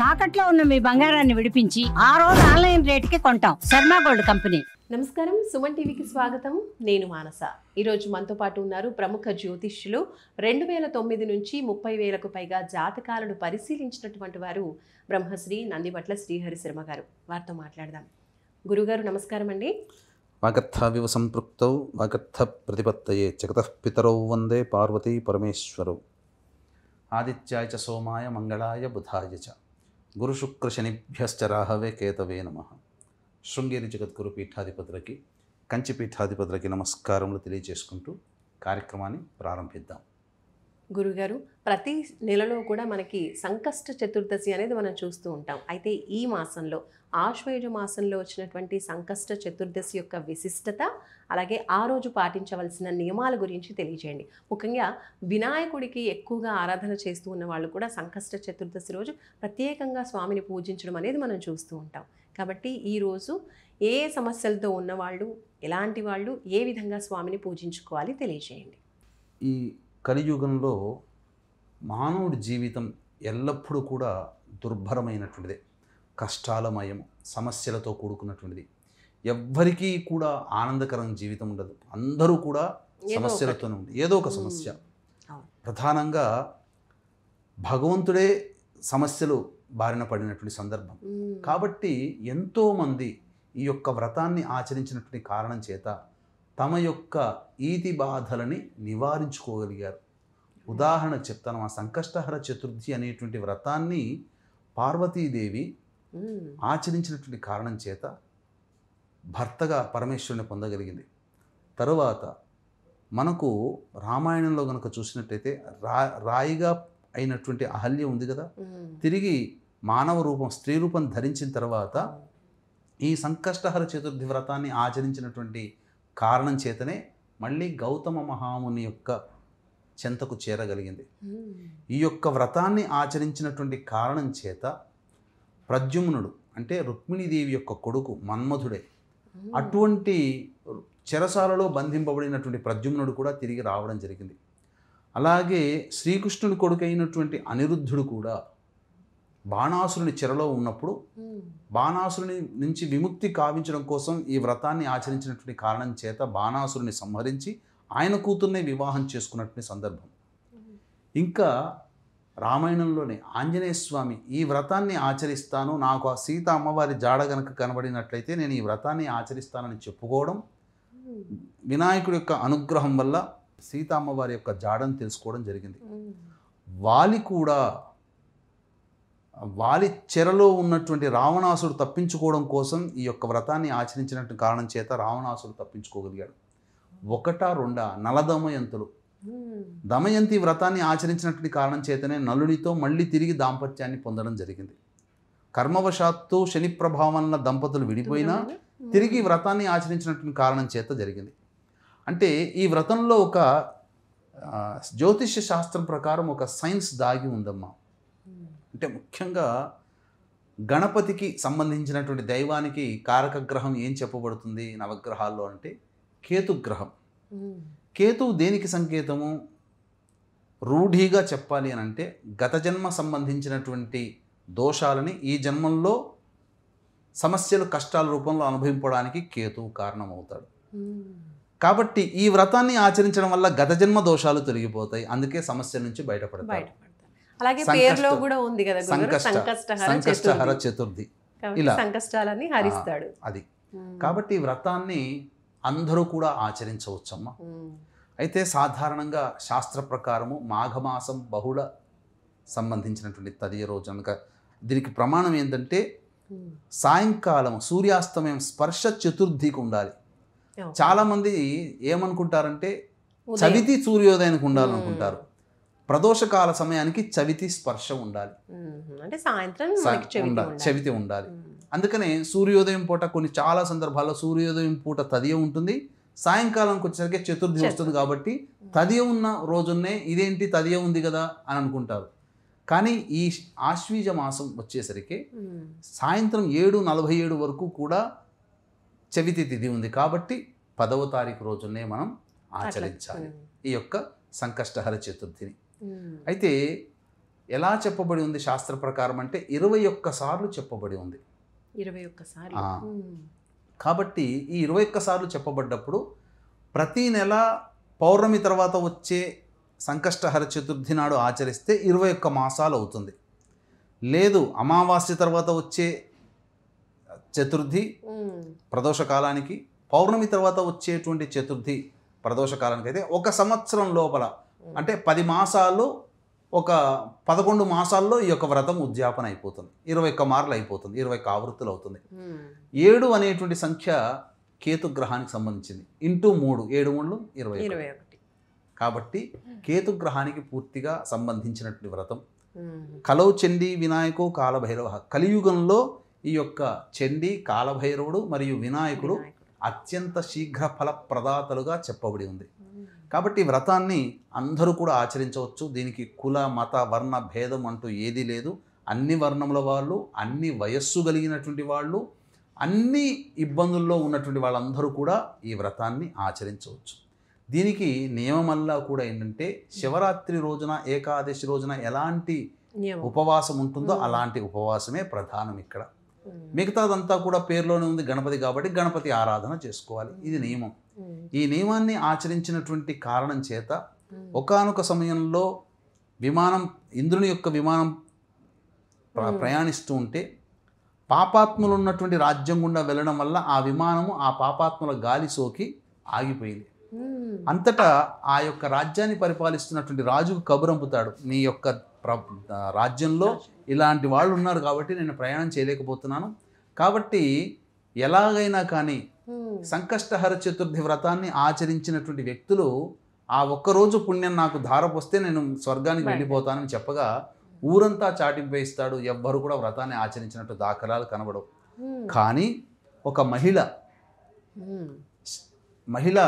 తాకట్లో ఉన్న మీ బంగారాన్ని విడిపించి ఆ రోజు ఆన్లైన్ రేటుకి కొంటాం. Sharma gold company. నమస్కారం, సుమన్ టీవీకి స్వాగతం. నేను మానస. ఈరోజు మనతో పాటు ఉన్నారు ప్రముఖ జ్యోతిష్యులు. 2009 నుంచి 30,000కు పైగా జాతకాలను పరిశీలించినటువంటి వారు బ్రహ్మశ్రీ నందిబట్ల శ్రీహరి శర్మ గారు. వారితో మాట్లాడదాం. గురుగారు నమస్కారం అండి. వాగర్థావివ సంపృక్తౌ వాగర్థ ప్రతిపత్తయే జగతః పితరౌ వందే పార్వతీ పరమేశ్వరౌ. ఆదిత్యాయ చ సోమాయ మంగళాయ బుధాయ చ గురుశుక్రశనిభ్యశ్చ రాహవే కేతవే నమః. శృంగేరి జగద్గురు పీఠాధిపతులకి, కంచి పీఠాధిపతులకి నమస్కారములు తెలియజేసుకుంటూ కార్యక్రమాన్ని ప్రారంభిద్దాం. గురుగారు, ప్రతి నెలలో కూడా మనకి సంకష్ట చతుర్దశి అనేది మనం చూస్తూ ఉంటాం. అయితే ఈ మాసంలో ఆశ్వయుజ మాసంలో వచ్చినటువంటి సంకష్ట చతుర్దశి యొక్క విశిష్టత, అలాగే ఆ రోజు పాటించవలసిన నియమాల గురించి తెలియజేయండి. ముఖ్యంగా వినాయకుడికి ఎక్కువగా ఆరాధన చేస్తూ ఉన్న వాళ్ళు కూడా సంకష్ట చతుర్దశి రోజు ప్రత్యేకంగా స్వామిని పూజించడం అనేది మనం చూస్తూ ఉంటాం. కాబట్టి ఈరోజు ఏ సమస్యలతో ఉన్నవాళ్ళు, ఎలాంటి వాళ్ళు ఏ విధంగా స్వామిని పూజించుకోవాలి తెలియజేయండి. ఈ కలియుగంలో మానవుడి జీవితం ఎల్లప్పుడూ కూడా దుర్భరమైనటువంటిదే, కష్టాలమయం, సమస్యలతో కూడుకున్నటువంటిది. ఎవ్వరికీ కూడా ఆనందకరమైన జీవితం ఉండదు. అందరూ కూడా సమస్యలతోనే ఉంది, ఏదో ఒక సమస్య. ప్రధానంగా భగవంతుడే సమస్యలు బారిన పడినటువంటి సందర్భం. కాబట్టి ఎంతోమంది ఈ యొక్క వ్రతాన్ని ఆచరించినటువంటి కారణం చేత తమ యొక్క ఈతి బాధలని నివారించుకోగలిగారు. ఉదాహరణ చెప్తాను. ఆ సంకష్టహర చతుర్థి అనేటువంటి వ్రతాన్ని పార్వతీదేవి ఆచరించినటువంటి కారణం చేత భర్తగా పరమేశ్వరుని పొందగలిగింది. తరువాత మనకు రామాయణంలో కనుక చూసినట్టయితే రాయిగా అయినటువంటి అహల్య ఉంది కదా, తిరిగి మానవ రూపం, స్త్రీ రూపం ధరించిన తర్వాత ఈ సంకష్టహర చతుర్థి వ్రతాన్ని ఆచరించినటువంటి కారణం చేతనే మళ్ళీ గౌతమ మహాముని యొక్క చెంతకు చేరగలిగింది. ఈ యొక్క వ్రతాన్ని ఆచరించినటువంటి కారణం చేత ప్రద్యుమ్నుడు అంటే రుక్మిణీదేవి యొక్క కొడుకు మన్మధుడే, అటువంటి చెరసాలలో బంధింపబడినటువంటి ప్రద్యుమ్నుడు కూడా తిరిగి రావడం జరిగింది. అలాగే శ్రీకృష్ణుడి కొడుకు అయినటువంటి అనిరుద్ధుడు కూడా బాణాసురుని చెరలో ఉన్నప్పుడు బాణాసురుని నుంచి విముక్తి కావించడం కోసం ఈ వ్రతాన్ని ఆచరించినటువంటి కారణం చేత బాణాసురుని సంహరించి ఆయన కూతుర్నే వివాహం చేసుకున్నటువంటి సందర్భం. ఇంకా రామాయణంలోనే ఆంజనేయ స్వామి ఈ వ్రతాన్ని ఆచరిస్తాను, నాకు ఆ సీత అమ్మవారి జాడ గనక కనబడినట్లయితే నేను ఈ వ్రతాన్ని ఆచరిస్తానని చెప్పుకోవడం, వినాయకుడి యొక్క అనుగ్రహం వల్ల సీత అమ్మవారి యొక్క జాడను తెలుసుకోవడం జరిగింది. వాలి చెరలో ఉన్నటువంటి రావణాసుడు తప్పించుకోవడం కోసం ఈ యొక్క వ్రతాన్ని ఆచరించినట్టు కారణం చేత రావణాసుడు తప్పించుకోగలిగాడు. ఒకటా రెండా నలదమయంతులు, దమయంతి వ్రతాన్ని ఆచరించినటువంటి కారణం చేతనే నలునితో మళ్ళీ తిరిగి దాంపత్యాన్ని పొందడం జరిగింది. కర్మవశాత్తు శని ప్రభావం దంపతులు విడిపోయినా తిరిగి వ్రతాన్ని ఆచరించినటువంటి కారణం చేత జరిగింది. అంటే ఈ వ్రతంలో ఒక జ్యోతిష్య శాస్త్రం ప్రకారం ఒక సైన్స్ దాగి ఉందమ్మా. అంటే ముఖ్యంగా గణపతికి సంబంధించినటువంటి దైవానికి కారక గ్రహం ఏం చెప్పబడుతుంది నవగ్రహాల్లో అంటే కేతుగ్రహం. కేతువు దేనికి సంకేతము? రూఢిగా చెప్పాలి అని అంటే గత జన్మ సంబంధించినటువంటి దోషాలని ఈ జన్మంలో సమస్యలు, కష్టాల రూపంలో అనుభవింపడానికి కేతువు కారణమవుతాడు. కాబట్టి ఈ వ్రతాన్ని ఆచరించడం వల్ల గత జన్మ దోషాలు తొలగిపోతాయి, అందుకే సమస్యల నుంచి బయటపడతారు. అలాగే పేరులో కూడా ఉంది కదా సంకష్టహర చతుర్థి, ఇలా సంకష్టాలని హరిస్తాడు అది. కాబట్టి ఈ వ్రతాన్ని అందరూ కూడా ఆచరించవచ్చమ్మా. అయితే సాధారణంగా శాస్త్ర ప్రకారము మాఘమాసం బహుళ సంబంధించినటువంటి తదియ రోజు కనుక దీనికి ప్రమాణం ఏంటంటే సాయంకాలం సూర్యాస్తమయం స్పర్శ చతుర్థికి ఉండాలి. చాలామంది ఏమనుకుంటారంటే చవితి సూర్యోదయానికి ఉండాలనుకుంటారు. ప్రదోషకాల సమయానికి చవితి స్పర్శ ఉండాలి, అంటే సాయంత్రం చవితి ఉండాలి. అందుకనే సూర్యోదయం పూట కొన్ని చాలా సందర్భాల్లో సూర్యోదయం పూట తదియ ఉంటుంది, సాయంకాలంకి వచ్చేసరికి చతుర్థి వస్తుంది. కాబట్టి తదియ ఉన్న రోజున్నే ఇదేంటి తదియ ఉంది కదా అని అనుకుంటారు. కానీ ఈ ఆశ్వీజ మాసం వచ్చేసరికి సాయంత్రం 7:47 వరకు కూడా చవితి తిథి ఉంది. కాబట్టి 10వ తారీఖు రోజునే మనం ఆచరించాలి ఈ యొక్క సంకష్టహర చతుర్థిని. అయితే ఎలా చెప్పబడి ఉంది శాస్త్ర ప్రకారం అంటే 21 సార్లు చెప్పబడి ఉంది. 21 సార్లు. కాబట్టి ఈ 21 సార్లు చెప్పబడ్డప్పుడు ప్రతి నెల పౌర్ణమి తర్వాత వచ్చే సంకష్టహర చతుర్థి నాడు ఆచరిస్తే 21 మాసాలు అవుతుంది. లేదు అమావాస్య తర్వాత వచ్చే చతుర్థి ప్రదోష కాలానికి, పౌర్ణమి తర్వాత వచ్చేటువంటి చతుర్థి ప్రదోష కాలానికి అయితే 1 సంవత్సరం లోపల అంటే 10 మాసాలు, ఒక 11 మాసాల్లో ఈ యొక్క వ్రతం ఉద్యాపన అయిపోతుంది. 21 మార్లు అయిపోతుంది, 21 ఆవృత్తులు అవుతుంది. 7 అనేటువంటి సంఖ్య కేతుగ్రహానికి సంబంధించింది. ఇంటూ 3, 7 3 21. కాబట్టి కేతుగ్రహానికి పూర్తిగా సంబంధించినటువంటి వ్రతం. కలౌ చండీ వినాయకు కాలభైరవ. కలియుగంలో ఈ యొక్క చండీ, కాలభైరవుడు మరియు వినాయకుడు అత్యంత శీఘ్ర ఫల ప్రదాతలుగా చెప్పబడి ఉంది. కాబట్టి వ్రతాన్ని అందరూ కూడా ఆచరించవచ్చు. దీనికి కుల మత వర్ణ భేదం అంటూ ఏదీ లేదు. అన్ని వర్ణముల వాళ్ళు, అన్ని వయస్సు కలిగినటువంటి వాళ్ళు, అన్ని ఇబ్బందుల్లో ఉన్నటువంటి వాళ్ళందరూ కూడా ఈ వ్రతాన్ని ఆచరించవచ్చు. దీనికి నియమమల్లా కూడా ఏంటంటే శివరాత్రి రోజున, ఏకాదశి రోజున ఎలాంటి ఉపవాసం ఉంటుందో అలాంటి ఉపవాసమే ప్రధానం ఇక్కడ. మిగతాదంతా కూడా పేరులోనే ఉంది గణపతి కాబట్టి గణపతి ఆరాధన చేసుకోవాలి. ఇది నియమం. ఈ నియమాన్ని ఆచరించినటువంటి కారణం చేత ఒకానొక సమయంలో ఇంద్రుని యొక్క విమానం ప్రయాణిస్తూ ఉంటే పాపాత్ములు ఉన్నటువంటి రాజ్యం గుండా వెళ్ళడం వల్ల ఆ విమానము ఆ పాపాత్ముల గాలి సోకి ఆగిపోయింది. అంతటా ఆ యొక్క రాజ్యాన్ని పరిపాలిస్తున్నటువంటి రాజుకు కబురంపుతాడు, నీ యొక్క రాజ్యంలో ఇలాంటి వాళ్ళు ఉన్నారు కాబట్టి నేను ప్రయాణం చేయలేకపోతున్నాను, కాబట్టి ఎలాగైనా కానీ సంకష్టహర చతుర్థి వ్రతాన్ని ఆచరించినటువంటి వ్యక్తులు ఆ ఒక్కరోజు పుణ్యం నాకు ధారపోస్తే నేను స్వర్గానికి వెళ్ళిపోతానని చెప్పగా ఊరంతా చాటింపు ఇస్తాడు. ఎవ్వరు కూడా వ్రతాన్ని ఆచరించినట్టు దాఖలాలు కనబడవు. కానీ ఒక మహిళ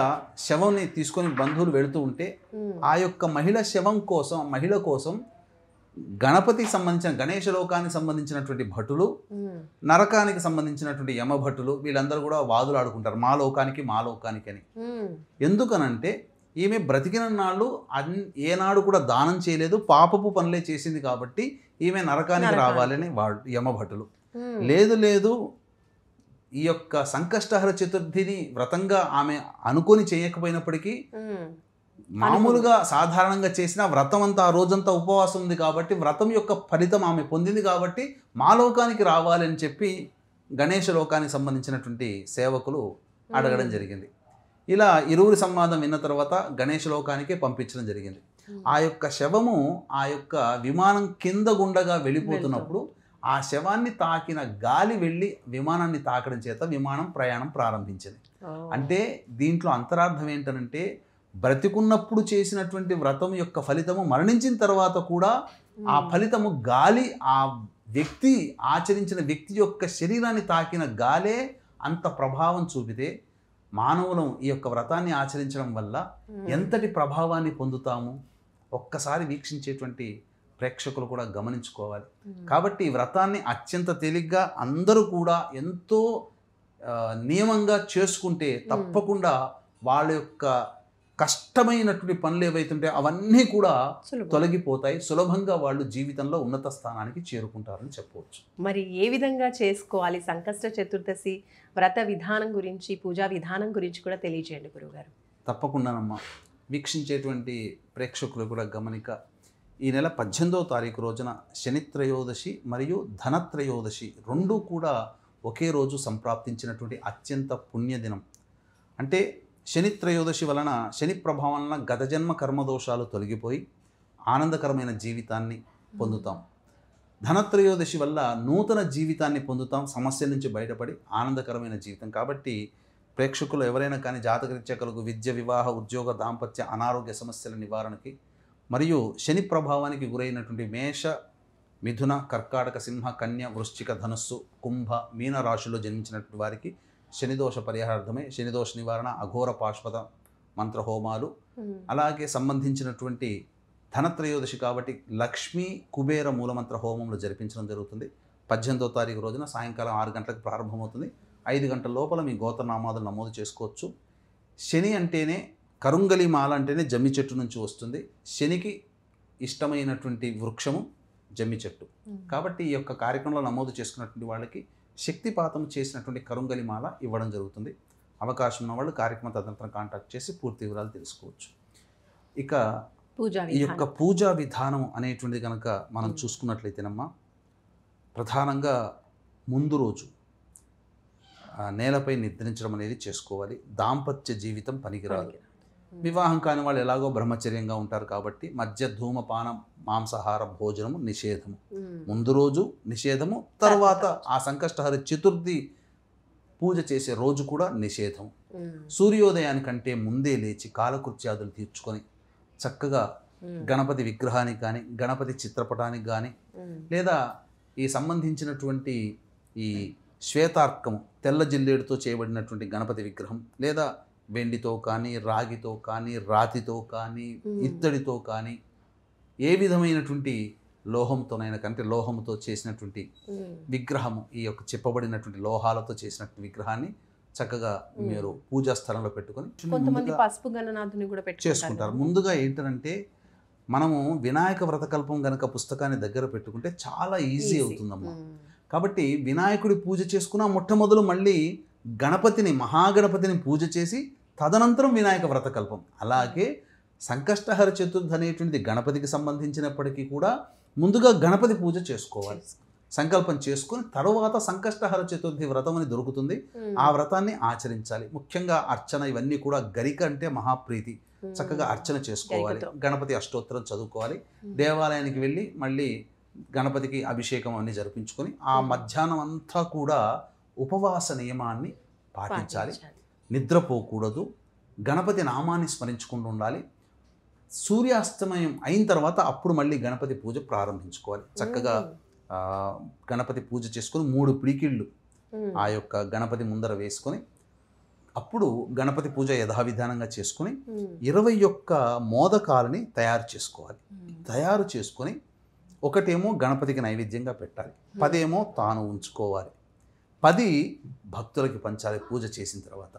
శవంని తీసుకొని బంధువులు వెళుతూ ఉంటే ఆ యొక్క మహిళ కోసం గణపతికి సంబంధించిన గణేష లోకానికి సంబంధించినటువంటి భటులు, నరకానికి సంబంధించినటువంటి యమ భటులు వీళ్ళందరూ కూడా వాదులు ఆడుకుంటారు, మా లోకానికి అని. ఎందుకనంటే ఈమె బ్రతికిన నాళ్ళు ఏనాడు కూడా దానం చేయలేదు, పాపపు పనులే చేసింది కాబట్టి ఈమె నరకానికి రావాలని యమ భటులు. లేదు ఈ యొక్క సంకష్టహర చతుర్థిని వ్రతంగా ఆమె అనుకొని చేయకపోయినప్పటికీ మామూలుగా సాధారణంగా చేసిన వ్రతం అంతా ఆ రోజంతా ఉపవాసం ఉంది కాబట్టి వ్రతం యొక్క ఫలితం ఆమె పొందింది కాబట్టి మా లోకానికి రావాలని చెప్పి గణేష లోకానికి సంబంధించినటువంటి సేవకులు అడగడం జరిగింది. ఇలా ఇరువురి సంవాదం విన్న తర్వాత గణేష లోకానికే పంపించడం జరిగింది. ఆ యొక్క శవము ఆ యొక్క విమానం కింద గుండగా వెళ్ళిపోతున్నప్పుడు ఆ శవాన్ని తాకిన గాలి వెళ్ళి విమానాన్ని తాకడం చేత విమానం ప్రయాణం ప్రారంభించింది. అంటే దీంట్లో అంతరార్థం ఏంటనంటే బ్రతికున్నప్పుడు చేసినటువంటి వ్రతం యొక్క ఫలితము మరణించిన తర్వాత కూడా ఆ ఫలితము గాలి ఆ వ్యక్తి ఆచరించిన వ్యక్తి యొక్క శరీరాన్ని తాకిన గాలే అంత ప్రభావం చూపితే మానవులం ఈ యొక్క వ్రతాన్ని ఆచరించడం వల్ల ఎంతటి ప్రభావాన్ని పొందుతాము ఒక్కసారి వీక్షించేటువంటి ప్రేక్షకులు కూడా గమనించుకోవాలి. కాబట్టి ఈ వ్రతాన్ని అత్యంత తేలిగ్గా అందరూ కూడా ఎంతో నియమంగా చేసుకుంటే తప్పకుండా వాళ్ళ యొక్క కష్టమైనటువంటి పనులు ఏవైతుంటే అవన్నీ కూడా తొలగిపోతాయి, సులభంగా వాళ్ళు జీవితంలో ఉన్నత స్థానానికి చేరుకుంటారని చెప్పవచ్చు. మరి ఏ విధంగా చేసుకోవాలి సంకష్ట చతుర్దశి వ్రత విధానం గురించి, పూజా విధానం గురించి కూడా తెలియజేయండి గురువుగారు. తప్పకుండానమ్మా. వీక్షించేటువంటి ప్రేక్షకులు కూడా గమనిక, ఈ నెల 18వ తారీఖు రోజున శనిత్రయోదశి మరియు ధనత్రయోదశి రెండూ కూడా ఒకే రోజు సంప్రాప్తించినటువంటి అత్యంత పుణ్యదినం. అంటే శనిత్రయోదశి వలన శని ప్రభావం వలన గత జన్మ కర్మదోషాలు తొలగిపోయి ఆనందకరమైన జీవితాన్ని పొందుతాం. ధనత్రయోదశి వల్ల నూతన జీవితాన్ని పొందుతాం, సమస్యల నుంచి బయటపడి ఆనందకరమైన జీవితం. కాబట్టి ప్రేక్షకులు ఎవరైనా కానీ జాతకరీత్యా కలుగు విద్య, వివాహ, ఉద్యోగ, దాంపత్య, అనారోగ్య సమస్యల నివారణకి మరియు శని ప్రభావానికి గురైనటువంటి మేష, మిథున, కర్కాటక, సింహ, కన్య, వృశ్చిక, ధనుస్సు, కుంభ, మీన రాశిలో జన్మించినటువంటి వారికి శనిదోష పరిహారార్థమే శనిదోష నివారణ, అఘోర పాశ్వత మంత్రహోమాలు, అలాగే సంబంధించినటువంటి ధనత్రయోదశి కాబట్టి లక్ష్మీ కుబేర మూలమంత్ర హోమంలో జరిపించడం జరుగుతుంది. 18వ తారీఖు రోజున సాయంకాలం 6 గంటలకు ప్రారంభమవుతుంది. 5 గంటల లోపల మీ గోత్రనామాదులు నమోదు చేసుకోవచ్చు. శని అంటేనే కరుంగలి మాల అంటేనే జమ్మి చెట్టు నుంచి వస్తుంది. శనికి ఇష్టమైనటువంటి వృక్షము జమ్మి చెట్టు. కాబట్టి ఈ యొక్క కార్యక్రమంలో నమోదు చేసుకున్నటువంటి వాళ్ళకి శక్తిపాతం చేసినటువంటి కరుంగలి మాల ఇవ్వడం జరుగుతుంది. అవకాశం ఉన్న వాళ్ళు కార్యక్రమం తదనంతరం కాంటాక్ట్ చేసి పూర్తి వివరాలు తెలుసుకోవచ్చు. ఇక ఈ యొక్క పూజా విధానం అనేటువంటిది కనుక మనం చూసుకున్నట్లయితేనమ్మా, ప్రధానంగా ముందు రోజు నేలపై నిద్రించడం అనేది చేసుకోవాలి. దాంపత్య జీవితం పనికిరాదు. వివాహం కాని వాళ్ళు ఎలాగో బ్రహ్మచర్యంగా ఉంటారు కాబట్టి మధ్య ధూమపానం మాంసాహార భోజనము నిషేధము. ముందు రోజు నిషేధము, తర్వాత ఆ సంకష్టహర చతుర్థి పూజ చేసే రోజు కూడా నిషేధము. సూర్యోదయానికంటే ముందే లేచి కాలకృత్యాదులు తీర్చుకొని చక్కగా గణపతి విగ్రహానికి కానీ గణపతి చిత్రపటానికి కానీ లేదా ఈ సంబంధించినటువంటి ఈ శ్వేతార్కము తెల్ల జిల్లేడుతో చేయబడినటువంటి గణపతి విగ్రహం లేదా వెండితో కానీ రాగితో కానీ రాతితో కానీ ఇత్తడితో కానీ ఏ విధమైనటువంటి లోహంతోనైనా కంటే లోహంతో చేసినటువంటి విగ్రహము, ఈ యొక్క చెప్పబడినటువంటి లోహాలతో చేసినటువంటి విగ్రహాన్ని చక్కగా మీరు పూజా స్థలంలో పెట్టుకొని కొంతమంది పసుపు గణనాథుని కూడా చేసుకుంటారు. ముందుగా ఏంటంటే మనము వినాయక వ్రతకల్పం గనక పుస్తకాన్ని దగ్గర పెట్టుకుంటే చాలా ఈజీ అవుతుందమ్మా. కాబట్టి వినాయకుడి పూజ చేసుకున్న మొట్టమొదలు మళ్ళీ గణపతిని మహాగణపతిని పూజ చేసి తదనంతరం వినాయక వ్రతకల్పం. అలాగే సంకష్టహర చతుర్థి అనేటువంటిది గణపతికి సంబంధించినప్పటికీ కూడా ముందుగా గణపతి పూజ చేసుకోవాలి, సంకల్పం చేసుకుని తర్వాత సంకష్టహర చతుర్థి వ్రతం అని దొరుకుతుంది. ఆ వ్రతాన్ని ఆచరించాలి. ముఖ్యంగా అర్చన ఇవన్నీ కూడా గరిక అంటే మహాప్రీతి, చక్కగా అర్చన చేసుకోవాలి, గణపతి అష్టోత్తరం చదువుకోవాలి, దేవాలయానికి వెళ్ళి మళ్ళీ గణపతికి అభిషేకం అన్ని జరిపించుకొని ఆ మధ్యాహ్నం అంతా కూడా ఉపవాస నియమాన్ని పాటించాలి. నిద్రపోకూడదు, గణపతి నామాన్ని స్మరించుకుంటూ ఉండాలి. సూర్యాస్తమయం అయిన తర్వాత అప్పుడు మళ్ళీ గణపతి పూజ ప్రారంభించుకోవాలి. చక్కగా గణపతి పూజ చేసుకొని 3 పిడికిళ్ళు ఆ యొక్క గణపతి ముందర వేసుకొని అప్పుడు గణపతి పూజ యథావిధానంగా చేసుకుని 21 మోదకాలని తయారు చేసుకోవాలి. తయారు చేసుకొని ఒకటేమో గణపతికి నైవేద్యంగా పెట్టాలి, 10 ఏమో తాను ఉంచుకోవాలి, 10 భక్తులకి పంచాలి పూజ చేసిన తర్వాత.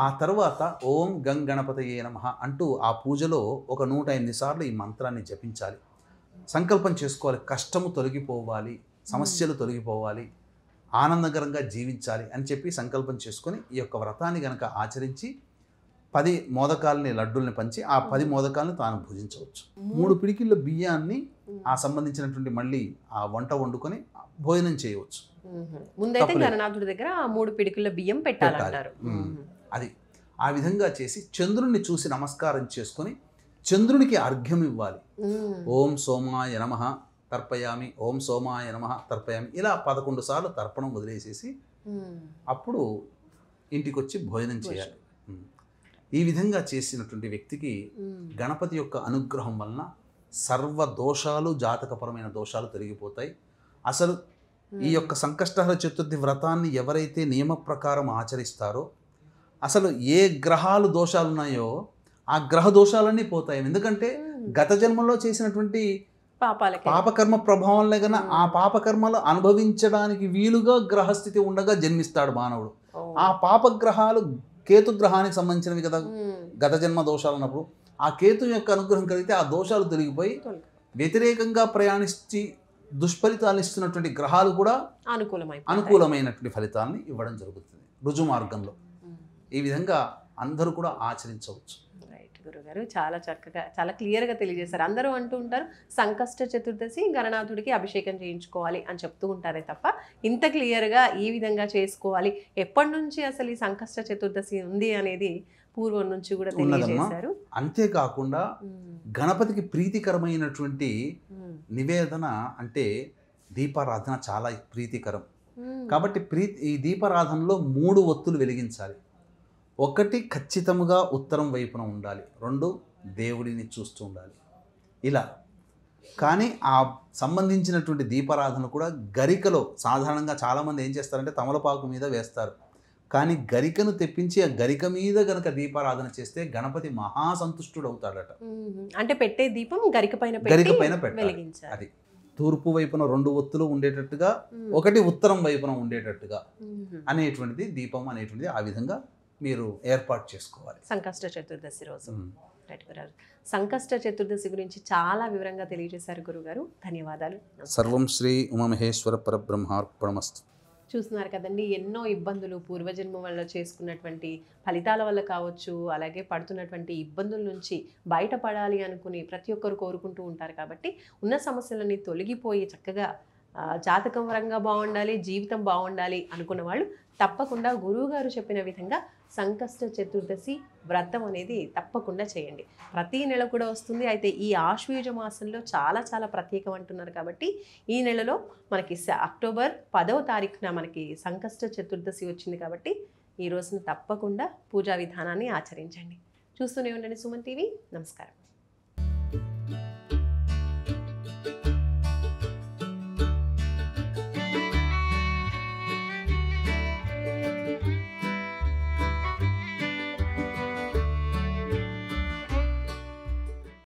ఆ తర్వాత ఓం గం గణపతయే నమః అంటూ ఆ పూజలో ఒక 108 సార్లు ఈ మంత్రాన్ని జపించాలి. సంకల్పం చేసుకోవాలి, కష్టము తొలగిపోవాలి, సమస్యలు తొలగిపోవాలి, ఆనందకరంగా జీవించాలి అని చెప్పి సంకల్పం చేసుకొని ఈ యొక్క వ్రతాన్ని గనక ఆచరించి 10 మోదకాలని లడ్డూల్ని పంచి ఆ 10 మోదకాలను తాను భుజించవచ్చు. 3 పిడికిళ్ళ బియ్యాన్ని ఆ సంబంధించినటువంటి మళ్ళీ ఆ వంట వండుకొని భోజనం చేయవచ్చు. ముందైతే గణనాథుడి దగ్గర 3 పిడికిళ్ళ బియ్యం పెట్టాలంటారు. అది ఆ విధంగా చేసి చంద్రుణ్ణి చూసి నమస్కారం చేసుకొని చంద్రునికి అర్ఘ్యం ఇవ్వాలి. ఓం సోమాయ నమః తర్పయామి, ఓం సోమాయ నమః తర్పయామి, ఇలా 11 సార్లు తర్పణం వదిలేసేసి అప్పుడు ఇంటికి వచ్చి భోజనం చేయాలి. ఈ విధంగా చేసినటువంటి వ్యక్తికి గణపతి యొక్క అనుగ్రహం వలన సర్వ దోషాలు, జాతకపరమైన దోషాలు తొలగిపోతాయి. అసలు ఈ యొక్క సంకష్టహర చతుర్థి వ్రతాన్ని ఎవరైతే నియమ ప్రకారం ఆచరిస్తారో అసలు ఏ గ్రహాలు దోషాలు ఉన్నాయో ఆ గ్రహ దోషాలన్నీ పోతాయి. ఎందుకంటే గత జన్మలో చేసినటువంటి పాపకర్మ ప్రభావంలో కన్నా ఆ పాపకర్మలు అనుభవించడానికి వీలుగా గ్రహస్థితి ఉండగా జన్మిస్తాడు మానవుడు. ఆ పాపగ్రహాలు కేతు గ్రహానికి సంబంధించినవి కదా గత జన్మ దోషాలు ఉన్నప్పుడు ఆ కేతు యొక్క అనుగ్రహం కలిగితే ఆ దోషాలు తొలగిపోయి వ్యతిరేకంగా ప్రయాణించి దుష్ఫలితాలు ఇస్తున్నటువంటి గ్రహాలు కూడా అనుకూలమైనటువంటి ఫలితాలని ఇవ్వడం జరుగుతుంది రుజు మార్గంలో. ఈ విధంగా అందరూ కూడా ఆచరించవచ్చు. గురుగారు చాలా చక్కగా చాలా క్లియర్గా తెలియజేశారు. అందరూ అంటూ ఉంటారు సంకష్ట చతుర్దశి గణనాథుడికి అభిషేకం చేయించుకోవాలి అని చెప్తూ ఉంటారే తప్ప ఇంత క్లియర్గా ఈ విధంగా చేసుకోవాలి, ఎప్పటి నుంచి అసలు ఈ సంకష్ట చతుర్దశి ఉంది అనేది పూర్వం నుంచి కూడా తెలియజేశారు. అంతేకాకుండా గణపతికి ప్రీతికరమైనటువంటి నివేదన అంటే దీపారాధన చాలా ప్రీతికరం కాబట్టి ఈ దీపారాధనలో 3 ఒత్తులు వెలిగించాలి. 1 ఖచ్చితంగా ఉత్తరం వైపున ఉండాలి, 2 దేవుడిని చూస్తూ ఉండాలి. ఇలా కానీ ఆ సంబంధించినటువంటి దీపారాధన కూడా గరికలో సాధారణంగా చాలామంది ఏం చేస్తారంటే తమలపాకు మీద వేస్తారు. కానీ గరికను తెప్పించి ఆ గరిక మీద గనక దీపారాధన చేస్తే గణపతి మహాసంతుష్టుడు అవుతాడట. అంటే పెట్టే దీపం గరిక పైన పెట్టాలి. అది తూర్పు వైపున 2 ఒత్తులు ఉండేటట్టుగా 1 ఉత్తరం వైపున ఉండేటట్టుగా అనేటువంటిది దీపం అనేటువంటిది ఆ విధంగా మీరు ఏర్పాటు చేసుకోవాలి సంకష్ట చతుర్దశి రోజు. రైట్ గురుగారు, సంకష్ట చతుర్దశి గురించి చాలా వివరంగా తెలియజేశారు గురుగారు. ధన్యవాదాలు. సర్వం శ్రీ ఉమామహేశ్వర పరబ్రహ్మార్పణమస్తు. చూస్తున్నారు కదండి, ఎన్నో ఇబ్బందులు పూర్వజన్మ వల్ల చేసుకున్నటువంటి ఫలితాల వల్ల కావచ్చు, అలాగే పడుతున్నటువంటి ఇబ్బందుల నుంచి బయటపడాలి అనుకుని ప్రతి ఒక్కరు కోరుకుంటూ ఉంటారు. కాబట్టి ఉన్న సమస్యలని తొలగిపోయి చక్కగా జాతకం పరంగా బాగుండాలి, జీవితం బాగుండాలి అనుకున్న వాళ్ళు తప్పకుండా గురువుగారు చెప్పిన విధంగా సంకష్ట చతుర్దశి వ్రతం అనేది తప్పకుండా చేయండి. ప్రతి నెల కూడా వస్తుంది. అయితే ఈ ఆశ్వయుజ మాసంలో చాలా చాలా ప్రత్యేకం అంటున్నారు. కాబట్టి ఈ నెలలో మనకి అక్టోబర్ 10వ తారీఖున మనకి సంకష్ట చతుర్దశి వచ్చింది. కాబట్టి ఈ రోజున తప్పకుండా పూజా విధానాన్ని ఆచరించండి. చూస్తూనే ఉండండి సుమన్ టీవీ. నమస్కారం.